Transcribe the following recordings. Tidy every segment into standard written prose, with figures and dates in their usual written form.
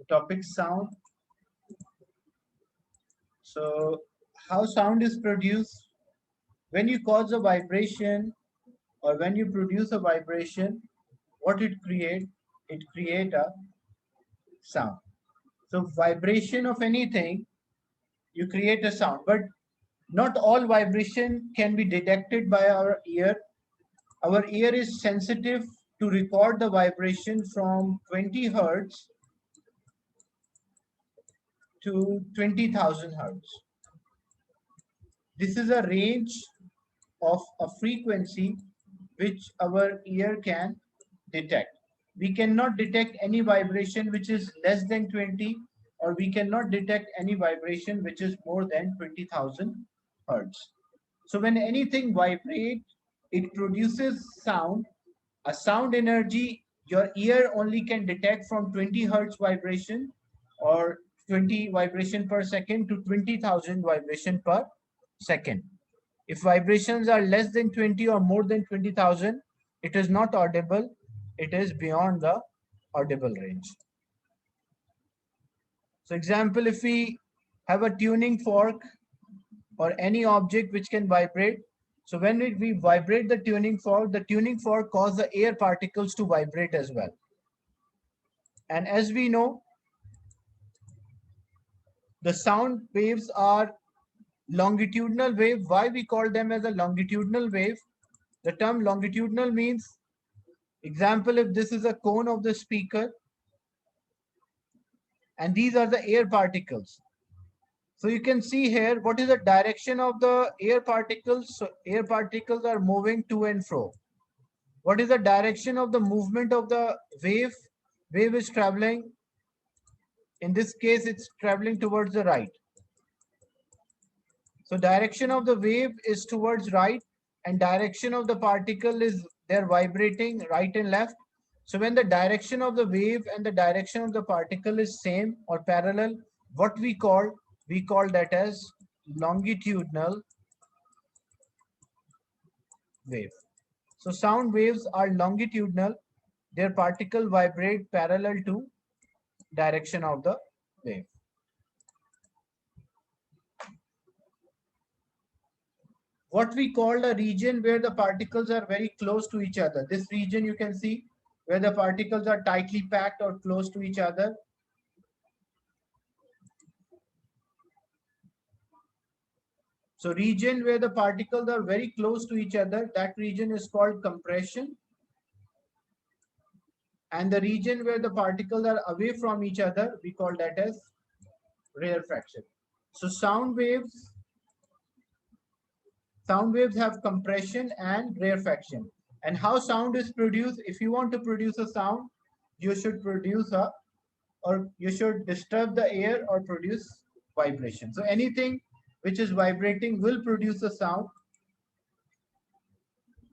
topic sound. So how sound is produced? When you cause a vibration or when you produce a vibration, what it create? It create a sound. So vibration of anything, you create a sound, but not all vibration can be detected by our ear. Our ear is sensitive to record the vibration from 20 hertz to 20,000 hertz. This is a range of a frequency which our ear can detect. We cannot detect any vibration which is less than 20, or we cannot detect any vibration which is more than 20,000 hertz. So when anything vibrates, it produces sound. A sound energy your ear only can detect from 20 hertz vibration or 20 vibration per second to 20,000 vibration per second. If vibrations are less than 20 or more than 20,000, it is not audible. It is beyond the audible range. So example, if we have a tuning fork or any object which can vibrate, so when we vibrate the tuning fork causes the air particles to vibrate as well. And as we know, the sound waves are longitudinal wave. Why we call them as a longitudinal wave? The term longitudinal means, example, if this is a cone of the speaker and these are the air particles. So you can see here what is the direction of the air particles. So air particles are moving to and fro. What is the direction of the movement of the wave? Wave is traveling. In this case, it's traveling towards the right. So direction of the wave is towards right, and direction of the particle is they're vibrating right and left. So when the direction of the wave and the direction of the particle is same or parallel, what we call that as longitudinal wave. So sound waves are longitudinal. Their particle vibrate parallel to direction of the wave. What we call a region where the particles are very close to each other. This region you can see where the particles are tightly packed or close to each other. So region where the particles are very close to each other, that region is called compression. And the region where the particles are away from each other, we call that as rarefaction. So sound waves have compression and rarefaction. And how sound is produced? If you want to produce a sound, you should produce a, or you should disturb the air or produce vibration. So anything which is vibrating will produce a sound.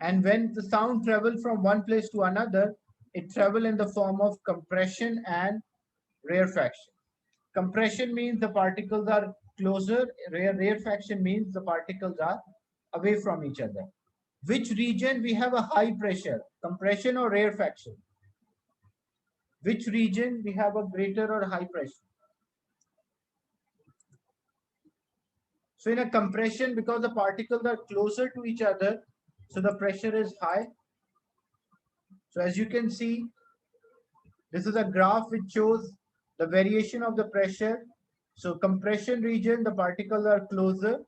And when the sound travel from one place to another, it travel in the form of compression and rarefaction. Compression means the particles are closer. Rarefaction means the particles are away from each other. Which region we have a high pressure, compression or rarefaction? Which region we have a greater or high pressure? So in a compression, because the particles are closer to each other, so the pressure is high. So as you can see, this is a graph which shows the variation of the pressure. So compression region, the particles are closer,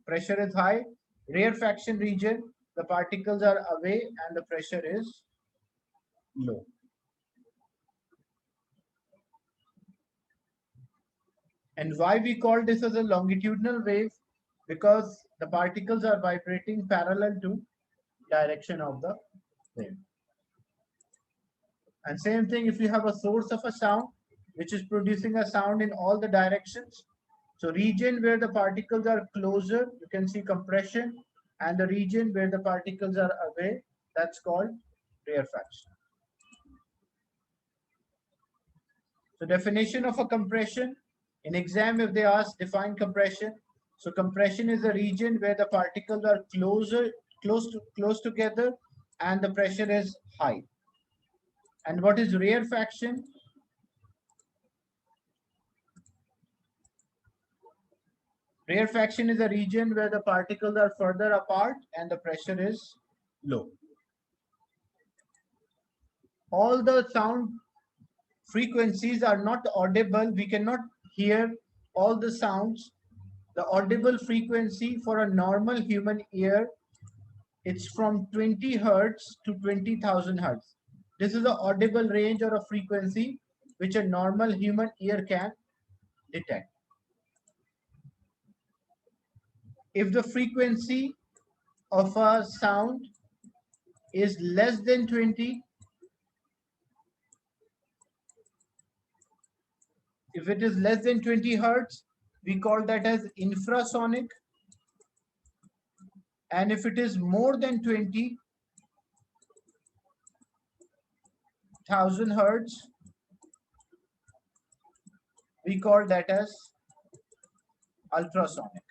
pressure is high. Rarefaction region, the particles are away and the pressure is low. And why we call this as a longitudinal wave? Because the particles are vibrating parallel to direction of the wave. And same thing if you have a source of a sound which is producing a sound in all the directions. So region where the particles are closer, you can see compression, and the region where the particles are away, that's called rarefaction. So definition of a compression. In exam, if they ask define compression, so compression is a region where the particles are close together and the pressure is high. And what is rarefaction? Rarefaction is a region where the particles are further apart and the pressure is low. All the sound frequencies are not audible. We cannot hear all the sounds. The audible frequency for a normal human ear, it's from 20 hertz to 20,000 hertz. This is the audible range or a frequency which a normal human ear can detect. If the frequency of a sound is less than 20, if it is less than 20 hertz, we call that as infrasonic. And if it is more than 20,000 hertz, we call that as ultrasonic.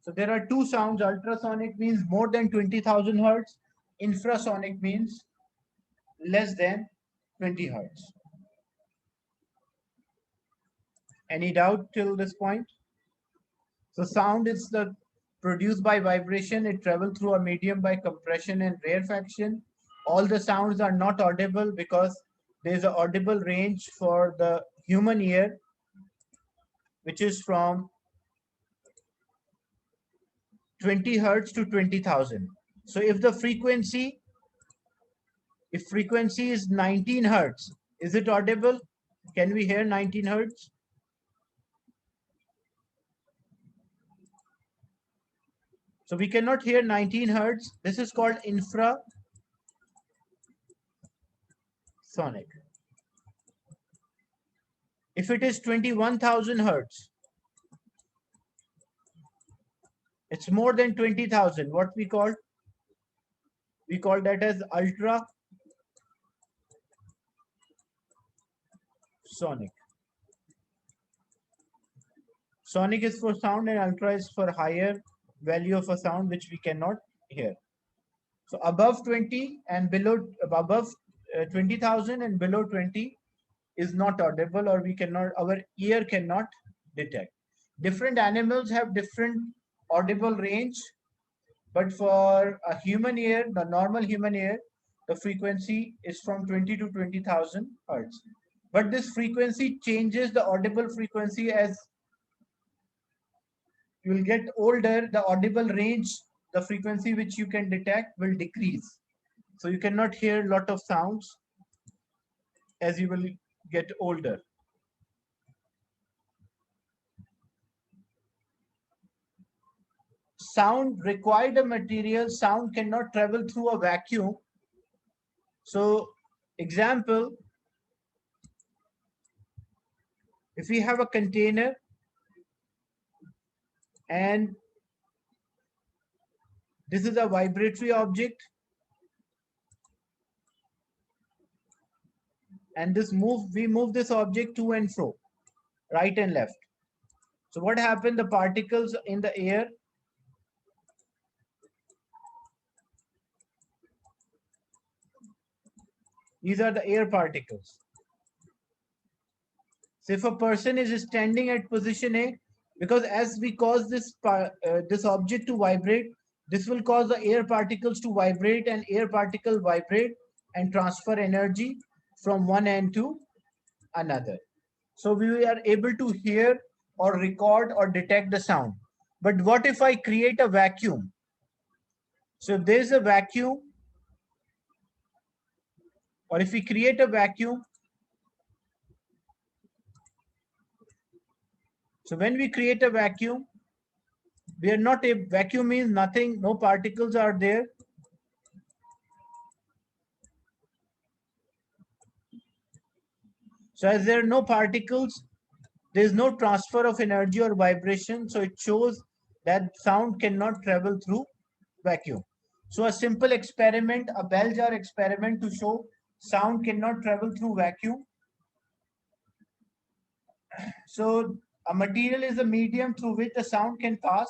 So there are two sounds. Ultrasonic means more than 20,000 hertz. Infrasonic means less than 20 hertz. Any doubt till this point? So sound is the produced by vibration. It travels through a medium by compression and rarefaction. All the sounds are not audible because there is an audible range for the human ear, which is from 20 hertz to 20,000. So if frequency is 19 hertz, is it audible? Can we hear 19 hertz? So we cannot hear 19 hertz. This is called infrasonic. If it is 21,000 hertz, it's more than 20,000. What we call? We call that as ultrasonic. Sonic is for sound and ultra is for higher value of a sound which we cannot hear. So above 20 and below, above 20,000 and below 20 is not audible, or we cannot, our ear cannot detect. Different animals have different audible range, but for a human ear, the normal human ear, the frequency is from 20 to 20,000 hertz. But this frequency changes, the audible frequency, as you will get older, the audible range, the frequency which you can detect will decrease. So you cannot hear a lot of sounds as you will get older. Sound required a material. Sound cannot travel through a vacuum. So example, if we have a container and this is a vibratory object, and we move this object to and fro, right and left. So what happened? The particles in the air, these are the air particles. So if a person is standing at position A, because as we cause this object to vibrate, this will cause the air particles to vibrate, and air particle vibrate and transfer energy from one end to another. So we are able to hear or record or detect the sound. But what if I create a vacuum? So if there is a vacuum, or if we create a vacuum, so when we create a vacuum, we are not a vacuum means nothing, no particles are there. So as there are no particles, there is no transfer of energy or vibration. So it shows that sound cannot travel through vacuum. So a simple experiment, a bell jar experiment to show sound cannot travel through vacuum. So a material is a medium through which the sound can pass.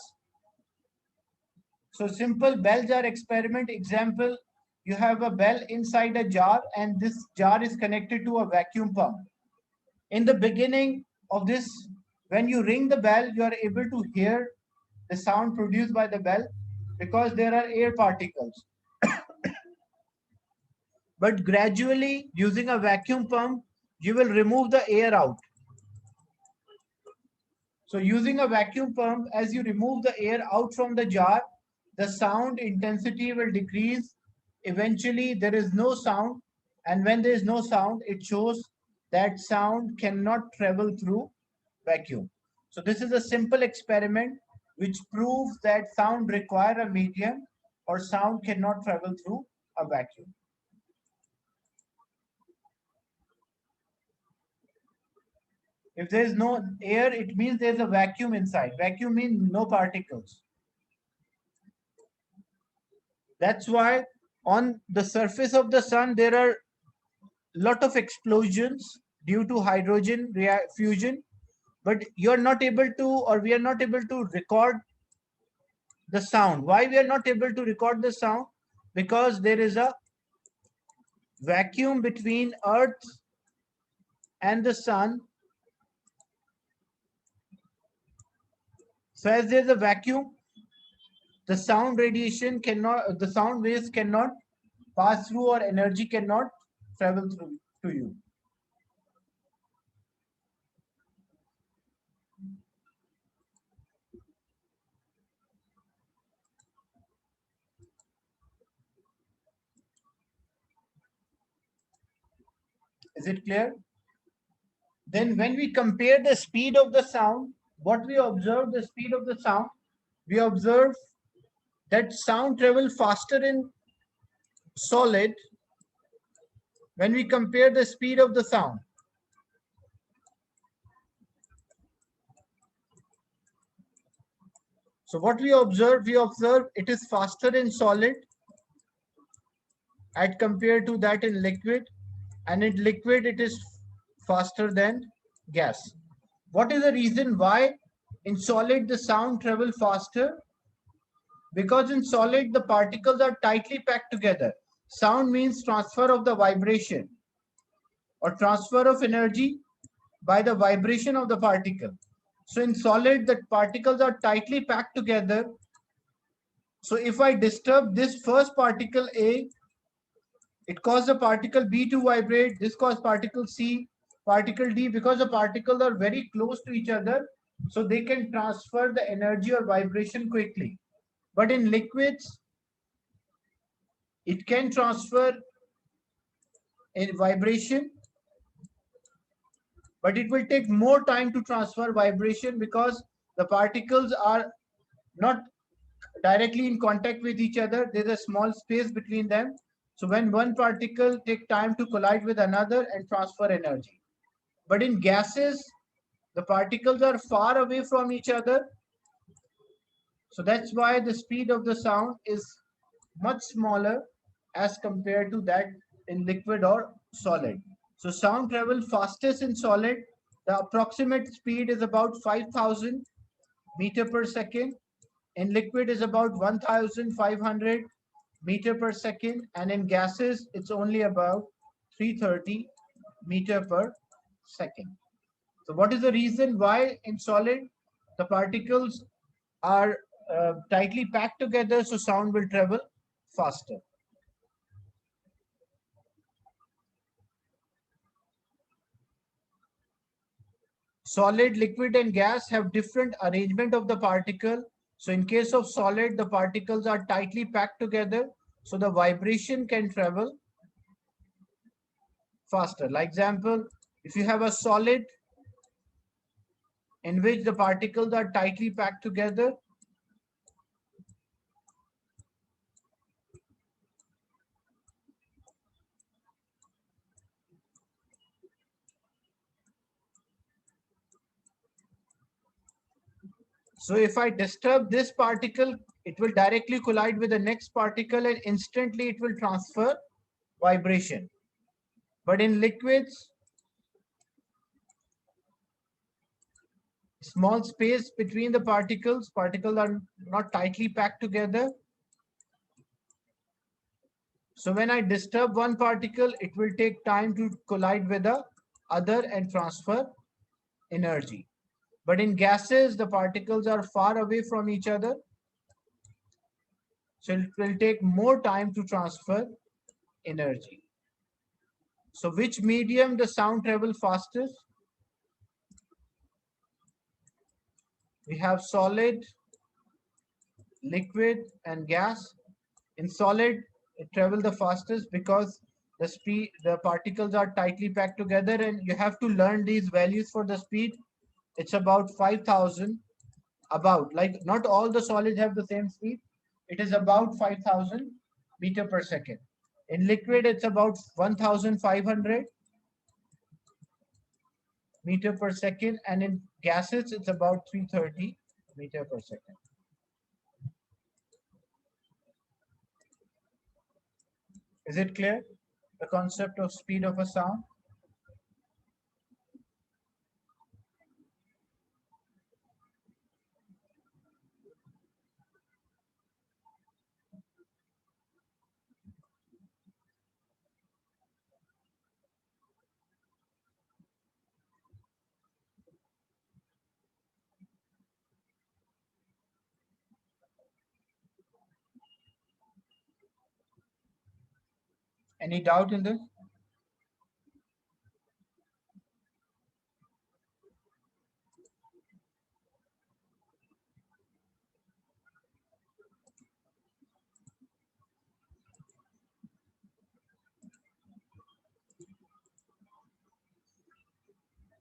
So simple bell jar experiment example, you have a bell inside a jar and this jar is connected to a vacuum pump. In the beginning of this When you ring the bell, you are able to hear the sound produced by the bell because there are air particles. But gradually, using a vacuum pump, you will remove the air out. So using a vacuum pump, as you remove the air out from the jar, the sound intensity will decrease. Eventually, there is no sound. And when there is no sound, it shows that sound cannot travel through vacuum. So this is a simple experiment which proves that sound require a medium or sound cannot travel through a vacuum. If there is no air, it means there's a vacuum inside. Vacuum means no particles. That's why on the surface of the sun, there are lot of explosions due to hydrogen fusion, but you're not able to, or we are not able to record the sound. Why we are not able to record the sound? Because there is a vacuum between Earth and the sun. So as there's a vacuum, the sound radiation cannot, the sound waves cannot pass through, or energy cannot travel through to you. Is it clear? Then when we compare the speed of the sound, what we observe, the speed of the sound, we observe that sound travel faster in solid when we compare the speed of the sound. So what we observe it is faster in solid as compared to that in liquid, and in liquid it is faster than gas. What is the reason why in solid the sound travel faster? Because in solid the particles are tightly packed together. Sound means transfer of the vibration or transfer of energy by the vibration of the particle. So in solid, the particles are tightly packed together. So if I disturb this first particle A, it causes the particle B to vibrate. This causes particle C, particle D, because the particles are very close to each other. So they can transfer the energy or vibration quickly. But in liquids, it can transfer in vibration, but it will take more time to transfer vibration because the particles are not directly in contact with each other. There's a small space between them. So when one particle take time to collide with another and transfer energy. But in gases, the particles are far away from each other. So that's why the speed of the sound is much smaller as compared to that in liquid or solid. So sound travel fastest in solid. The approximate speed is about 5,000 meter per second. In liquid is about 1,500 meter per second, and in gases it's only about 330 meter per second. So what is the reason why in solid the particles are tightly packed together, so sound will travel faster? Solid, liquid, and gas have different arrangement of the particle. So in case of solid, the particles are tightly packed together, so the vibration can travel faster. Like example, if you have a solid in which the particles are tightly packed together, so if I disturb this particle, it will directly collide with the next particle and instantly it will transfer vibration. But in liquids, small space between the particles are not tightly packed together. So when I disturb one particle, it will take time to collide with the other and transfer energy. But in gases, the particles are far away from each other. So it will take more time to transfer energy. So which medium the sound travel fastest? We have solid, liquid, and gas. In solid, it travels the fastest because the particles are tightly packed together, and you have to learn these values for the speed. It's about 5,000, about, like, not all the solids have the same speed. It is about 5,000 meter per second. In liquid, it's about 1,500 meter per second, and in gases, it's about 330 meter per second. Is it clear? The concept of speed of a sound? Any doubt in this?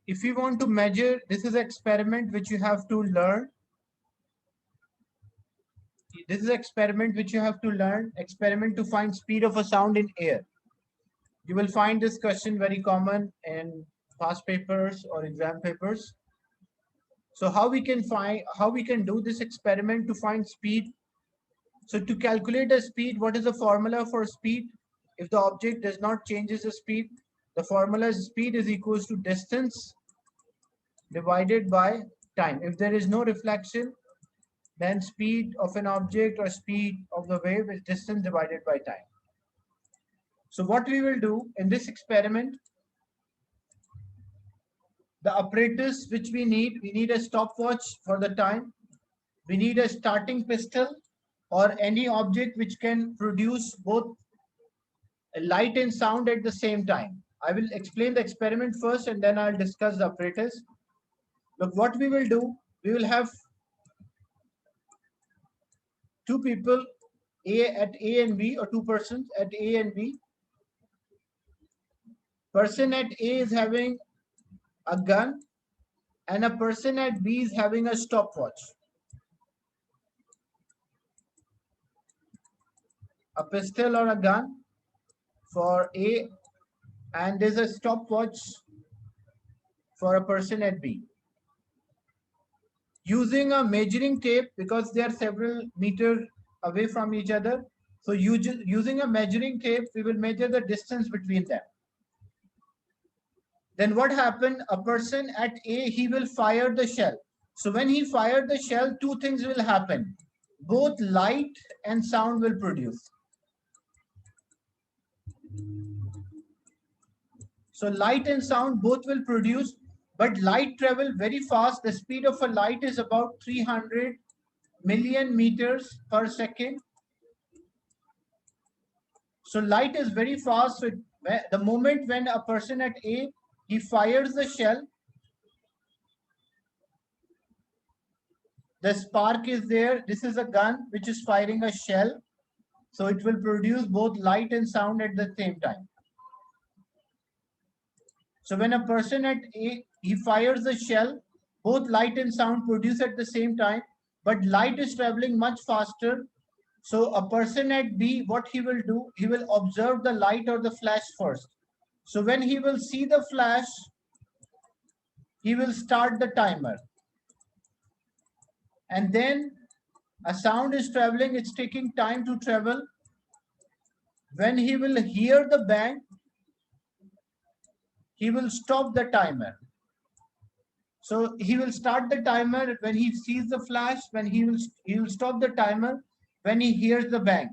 If you want to measure, this is an experiment which you have to learn. This is an experiment which you have to learn. Experiment to find speed of a sound in air. You will find this question very common in past papers or exam papers. So how we can do this experiment to find speed? So to calculate the speed, what is the formula for speed? If the object does not changes the speed, the formula is speed is equals to distance divided by time. If there is no reflection, then speed of an object or speed of the wave is distance divided by time. So what we will do in this experiment, the apparatus which we need a stopwatch for the time. We need a starting pistol or any object which can produce both light and sound at the same time. I will explain the experiment first and then I'll discuss the apparatus. Look, what we will do, we will have two people at A and B, or two persons at A and B. Person at A is having a gun and a person at B is having a stopwatch. A pistol or a gun for A, and there's a stopwatch for a person at B. Using a measuring tape, because they are several meters away from each other, so using a measuring tape, we will measure the distance between them. Then what happened? A person at A, he will fire the shell. So when he fired the shell, two things will happen. Both light and sound will produce. So light and sound both will produce, but light travel very fast. The speed of a light is about 300 million meters per second. So light is very fast. So the moment when a person at A, he fires the shell, the spark is there. This is a gun which is firing a shell. So it will produce both light and sound at the same time. So when a person at A, he fires the shell, both light and sound produce at the same time, but light is traveling much faster. So a person at B, what he will do, he will observe the light or the flash first. So when he will see the flash, he will start the timer. And then a sound is traveling, it's taking time to travel. When he will hear the bang, he will stop the timer. So he will start the timer when he sees the flash, when he will stop the timer when he hears the bang.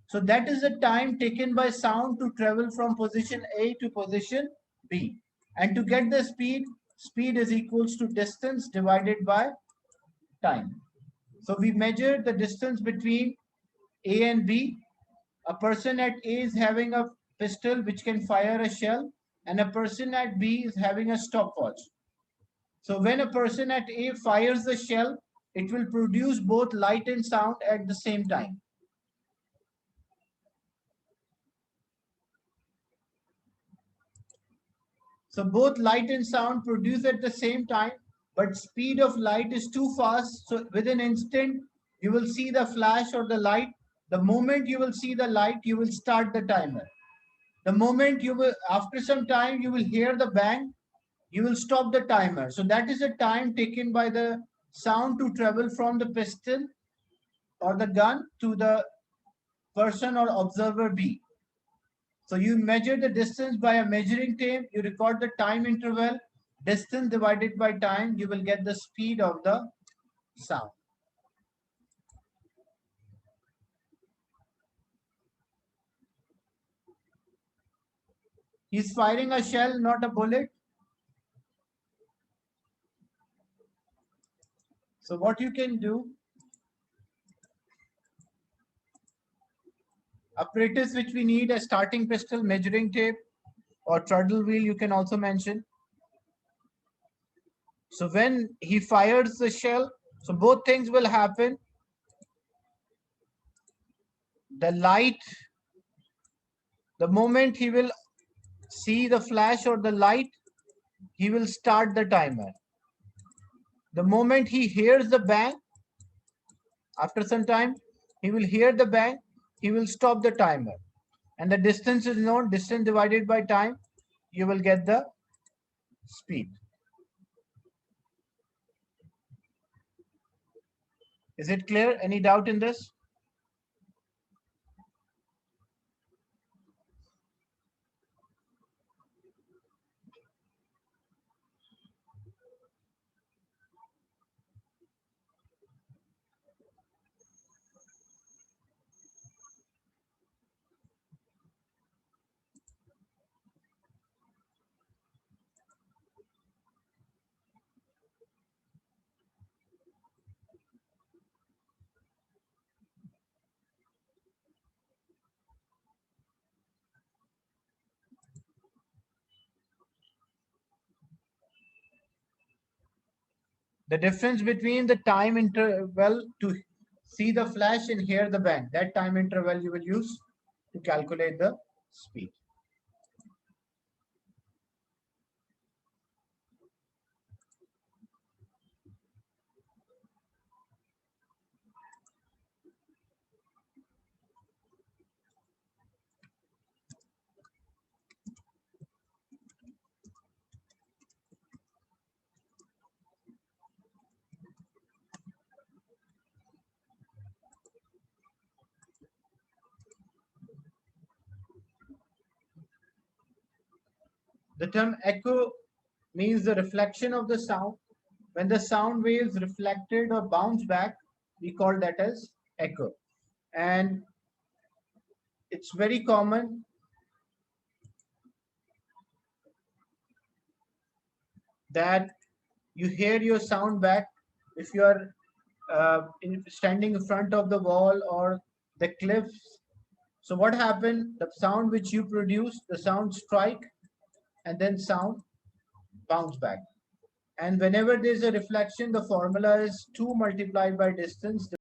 So that is the time taken by sound to travel from position A to position B. And to get the speed, speed is equals to distance divided by time. So we measure the distance between A and B. A person at A is having a pistol which can fire a shell, and a person at B is having a stopwatch. So when a person at A fires the shell, it will produce both light and sound at the same time. So both light and sound produce at the same time, but speed of light is too fast. So within an instant, you will see the flash or the light. The moment you will see the light, you will start the timer. The moment you will, after some time, you will hear the bang, you will stop the timer. So that is the time taken by the sound to travel from the pistol or the gun to the person or observer B. So you measure the distance by a measuring tape, you record the time interval, distance divided by time, you will get the speed of the sound. He's firing a shell, not a bullet. So what you can do, apparatus which we need, a starting pistol, measuring tape, or turtle wheel you can also mention. So when he fires the shell, so both things will happen. The light, the moment he will see the flash or the light, he will start the timer. The moment he hears the bang, after some time, he will hear the bang, he will stop the timer. And the distance is known, distance divided by time, you will get the speed. Is it clear? Any doubt in this? The difference between the time interval to see the flash and hear the bang, that time interval you will use to calculate the speed. The term echo means the reflection of the sound. When the sound waves reflected or bounce back, we call that as echo. And it's very common that you hear your sound back if you are standing in front of the wall or the cliffs. So what happened? The sound which you produce, the sound strike and then sound bounce back. And whenever there's a reflection, the formula is 2 multiplied by distance